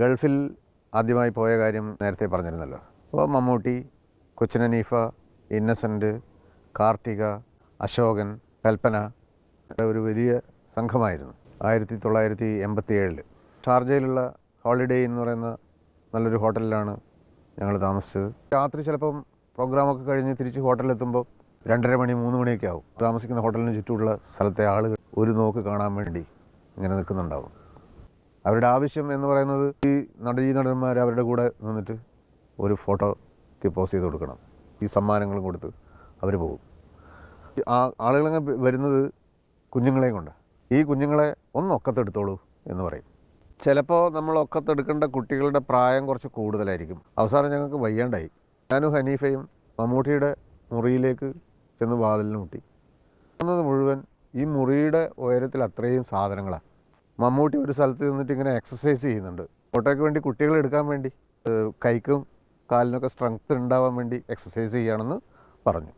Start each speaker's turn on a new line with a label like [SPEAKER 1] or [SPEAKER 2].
[SPEAKER 1] ഗൾഫിൽ ആദ്യമായി പോയ കാര്യം നേരത്തെ പറഞ്ഞിരുന്നല്ലോ. അപ്പോൾ മമ്മൂട്ടി, കൊച്ചിൻ ഹനീഫ, ഇന്നസെൻ്റ്, കാർത്തിക, അശോകൻ, കൽപ്പന ഒരു വലിയ സംഘമായിരുന്നു. 1987 ഷാർജയിലുള്ള ഹോളിഡേ എന്ന് പറയുന്ന നല്ലൊരു ഹോട്ടലിലാണ് ഞങ്ങൾ താമസിച്ചത്. രാത്രി ചിലപ്പം പ്രോഗ്രാമൊക്കെ കഴിഞ്ഞ് തിരിച്ച് ഹോട്ടലിലെത്തുമ്പോൾ 2:30 മണി 3 മണിയൊക്കെ ആവും. താമസിക്കുന്ന ഹോട്ടലിന് ചുറ്റുമുള്ള സ്ഥലത്തെ ആളുകൾ ഒരു നോക്ക് കാണാൻ വേണ്ടി ഇങ്ങനെ നിൽക്കുന്നുണ്ടാവും. അവരുടെ ആവശ്യം എന്ന് പറയുന്നത് ഈ നടന്മാർ അവരുടെ കൂടെ നിന്നിട്ട് ഒരു ഫോട്ടോയ്ക്ക് പോസ് ചെയ്ത് കൊടുക്കണം. ഈ സമ്മാനങ്ങളും കൊടുത്ത് അവർ പോകും. ആ ആളുകളങ്ങ് വരുന്നത് കുഞ്ഞുങ്ങളെയും കൊണ്ടാണ്. ഈ കുഞ്ഞുങ്ങളെ ഒന്ന് ഒക്കത്തെടുത്തോളൂ എന്ന് പറയും. ചിലപ്പോൾ നമ്മൾ ഒക്കത്തെടുക്കേണ്ട കുട്ടികളുടെ പ്രായം കുറച്ച് കൂടുതലായിരിക്കും. അവസാനം ഞങ്ങൾക്ക് വയ്യാണ്ടായി. ഞാനും ഹനീഫയും മമ്മൂട്ടിയുടെ മുറിയിലേക്ക് ചെന്ന് വാതിലിന് മുട്ടി. വന്നത് മുഴുവൻ ഈ മുറിയുടെ ഉയരത്തിൽ അത്രയും സാധനങ്ങളാണ്. മമ്മൂട്ടി ഒരു സ്ഥലത്ത് നിന്നിട്ട് ഇങ്ങനെ എക്സസൈസ് ചെയ്യുന്നുണ്ട്. ഫോട്ടോയ്ക്ക് വേണ്ടി കുട്ടികളെ എടുക്കാൻ വേണ്ടി, കൈക്കും കാലിനൊക്കെ സ്ട്രെങ്ത് ഉണ്ടാവാൻ വേണ്ടി എക്സസൈസ് ചെയ്യുകയാണെന്ന് പറഞ്ഞു.